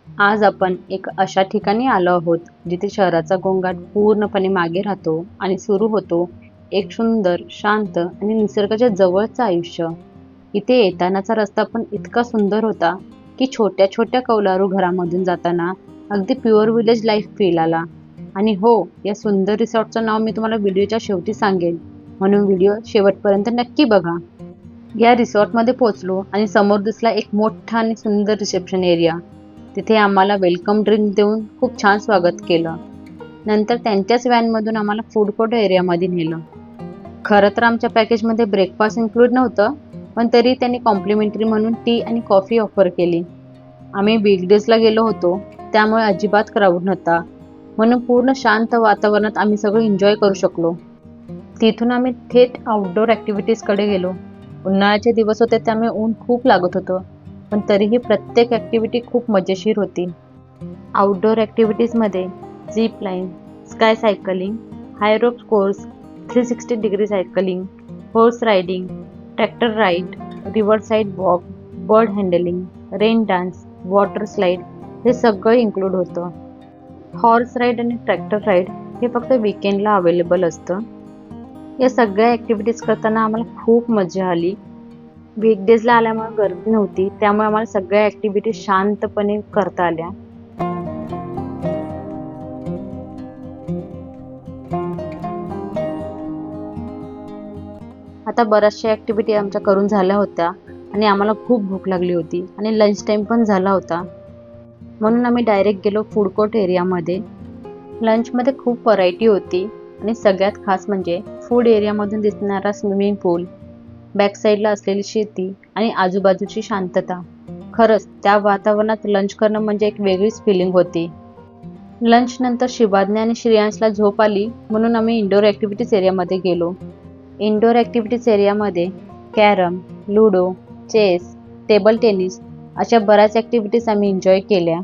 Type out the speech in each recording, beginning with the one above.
आज आपण एक अशा ठिकाणी आलो आहोत जिथे शहराचा गोंगाट पूर्णपणे मागे राहतो आणि सुरू होतो एक सुंदर, शांत आणि निसर्गाच्या जवळचं आयुष्य. इथे येतानाचा रस्ता पण इतका सुंदर होता की छोट्या छोट्या कौलारू घरामधून जाताना अगदी प्युअर विलेज लाईफ फील आला. आणि हो, या सुंदर रिसॉर्टचं नाव मी तुम्हाला व्हिडिओच्या शेवटी सांगेन, म्हणून व्हिडिओ शेवटपर्यंत नक्की बघा. या रिसॉर्टमध्ये पोहोचलो आणि समोर दिसला एक मोठा आणि सुंदर रिसेप्शन एरिया. तिथे आम्हाला वेलकम ड्रिंक देऊन खूप छान स्वागत केलं. नंतर त्यांच्याच व्हॅनमधून आम्हाला फूड कोर्ट एरियामध्ये नेलं. खरं तर आमच्या पॅकेजमध्ये ब्रेकफास्ट इन्क्लूड नव्हतं, पण तरी त्यांनी कॉम्प्लिमेंटरी म्हणून टी आणि कॉफी ऑफर केली. आम्ही वीकडेजला गेलो होतो, त्यामुळे अजिबात क्राऊड नव्हता, म्हणून पूर्ण शांत वातावरणात आम्ही सगळं एन्जॉय करू शकलो. तिथून आम्ही थेट आउटडोअर ॲक्टिव्हिटीजकडे गेलो. उन्हाळ्याचे दिवस होते, त्यामुळे ऊन खूप लागत होतं, पण तरीही प्रत्येक ॲक्टिव्हिटी खूप मजेशीर होती. आउटडोअर ॲक्टिव्हिटीजमध्ये zip line, sky cycling, high rope course, 360 degree cycling, horse riding, tractor ride, river side walk, bird handling, rain dance, water slide हे सगळं इन्क्लूड होतं. हॉर्स राईड आणि ट्रॅक्टर राईड हे फक्त वीकेंडला अवेलेबल असतं. या सगळ्या ॲक्टिव्हिटीज करताना आम्हाला खूप मजा आली. वीकडेजला आल्यामुळे गर्दी नव्हती, त्यामुळे आम्हाला सगळ्या ॲक्टिव्हिटी शांतपणे करता आल्या. आता बऱ्याचशा ॲक्टिव्हिटी आमच्या करून झाल्या होत्या आणि आम्हाला खूप भूक लागली होती आणि लंच टाईम पण झाला होता, म्हणून आम्ही डायरेक्ट गेलो फूड कोर्ट एरियामध्ये. लंचमध्ये खूप व्हरायटी होती आणि सगळ्यात खास म्हणजे फूड एरियामधून दिसणारा स्विमिंग पूल, बॅकसाईडला असलेली शेती आणि आजूबाजूची शांतता. खरंच त्या वातावरणात लंच करणं म्हणजे एक वेगळीच फिलिंग होती. लंच नंतर शिवाज्ञा आणि श्रेयांशला झोप आली, म्हणून आम्ही इंडोर ॲक्टिव्हिटीज एरियामध्ये गेलो. इंडोर ॲक्टिव्हिटीज एरियामध्ये carrom, ludo, chess, table tennis अशा बऱ्याच ॲक्टिव्हिटीज आम्ही एन्जॉय केल्या.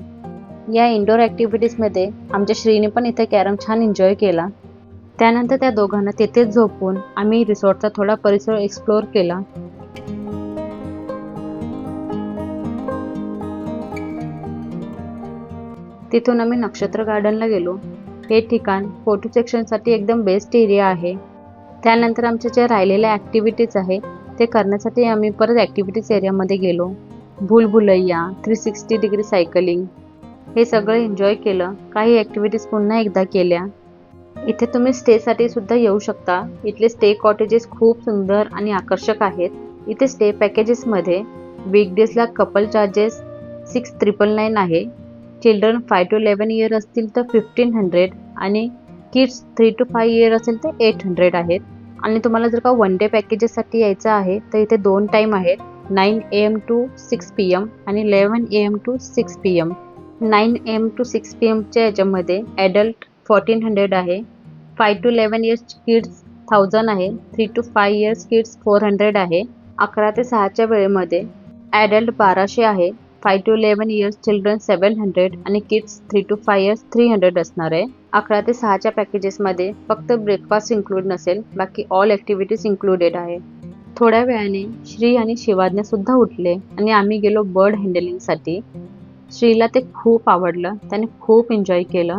या इंडोर ॲक्टिव्हिटीजमध्ये आमच्या श्रीने पण इथे कॅरम छान एन्जॉय केला. त्यानंतर त्या दोघांना तिथेच झोपून आम्ही रिसॉर्टचा थोडा परिसर एक्सप्लोअर केला. तिथून आम्ही नक्षत्र गार्डनला गेलो. हे ठिकाण फोटो सेक्शनसाठी एकदम बेस्ट एरिया आहे. त्यानंतर आमच्या ज्या राहिलेल्या ॲक्टिव्हिटीज आहे ते करण्यासाठी आम्ही परत ॲक्टिव्हिटीज एरियामध्ये गेलो. भूलभुलैया, 360 डिग्री सायकलिंग हे सगळं एन्जॉय केलं. काही ॲक्टिव्हिटीज पुन्हा एकदा केल्या. इथे तुम्ही स्टेसाठी सुद्धा येऊ शकता. इथले स्टे कॉटेजेस खूप सुंदर आणि आकर्षक आहेत. इथे स्टे पॅकेजेसमध्ये वीकडेजला कपल चार्जेस 6,999 आहे. चिल्ड्रन 5 to 11 इयर असतील तर 1,500 आणि किड्स 3 to 5 इयर असेल तर 800 आहेत. आणि तुम्हाला जर का वन डे पॅकेजेससाठी यायचं आहे तर इथे 2 टाईम आहेत, 9 AM to 6 PM आणि 11 AM to 6 PM. 9 AM to 6 PMच्या याच्यामध्ये ॲडल्ट 1,400 आहे, 5 to 11 इयर्स किड्स 1,000 आहे, 3 to 5 इयर्स किड्स 400 आहे. 11 ते 6च्या वेळेमध्ये ॲडल्ट 1,200 आहे, 5 to 11 इयर्स चिल्ड्रन 700 आणि किड्स 3 to 5 इयर्स 300 असणार आहे. 11 ते 6च्या पॅकेजेसमध्ये फक्त ब्रेकफास्ट इन्क्लूड नसेल, बाकी ऑल ॲक्टिव्हिटीज इन्क्लुडेड आहे. थोड्या वेळाने श्री आणि शिवाज्ञा सुद्धा उठले आणि आम्ही गेलो बर्ड हँडलिंगसाठी. श्रीला ते खूप आवडलं, त्याने खूप एन्जॉय केलं.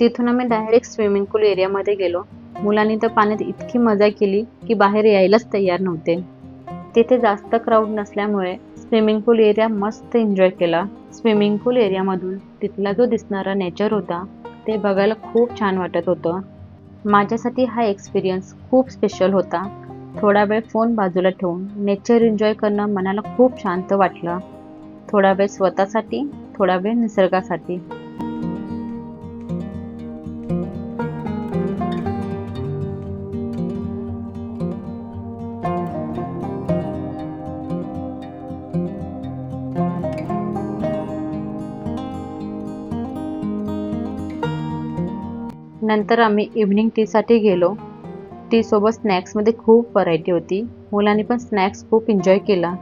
तिथून आम्ही डायरेक्ट स्विमिंग पूल एरियामध्ये गेलो. मुलांनी तर पाण्यात इतकी मजा केली की बाहेर यायलाच तयार नव्हते. तिथे जास्त क्राऊड नसल्यामुळे स्विमिंग पूल एरिया मस्त एन्जॉय केला. स्विमिंग पूल एरियामधून तिथला जो दिसणारा नेचर होता ते बघायला खूप छान वाटत होतं. माझ्यासाठी हा एक्सपिरियन्स खूप स्पेशल होता. थोडा वेळ फोन बाजूला ठेवून नेचर एन्जॉय करणं मनाला खूप शांत वाटलं. थोडा वेळ स्वतःसाठी, थोडा वेळ निसर्गासाठी. नंतर आम्ही इव्हनिंग टीसाठी गेलो. टीसोबत स्नॅक्समध्ये खूप व्हरायटी होती. मुलांनी पण स्नॅक्स खूप एन्जॉय केला.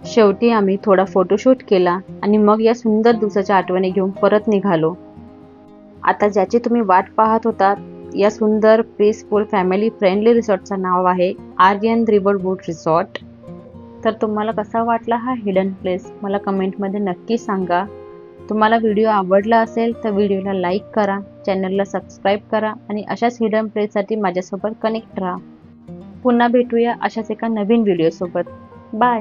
शेवटी आम्ही थोडा फोटोशूट केला आणि मग या सुंदर दिवसाच्या आठवणी घेऊन परत निघालो. आता ज्याची तुम्ही वाट पाहत होता या सुंदर पीसफुल फॅमिली फ्रेंडली रिसॉर्टचं नाव आहे आर्यन रिव्हरवूड रिसॉर्ट. तर तुम्हाला कसा वाटला हा हिडन प्लेस मला कमेंटमध्ये नक्की सांगा. तुम्हाला व्हिडिओ आवडला असेल तर व्हिडिओला लाईक करा, चॅनलला सबस्क्राईब करा आणि अशाच हिडन प्लेससाठी माझ्यासोबत कनेक्ट राहा. पुन्हा भेटूया अशाच एका नवीन व्हिडिओसोबत. बाय.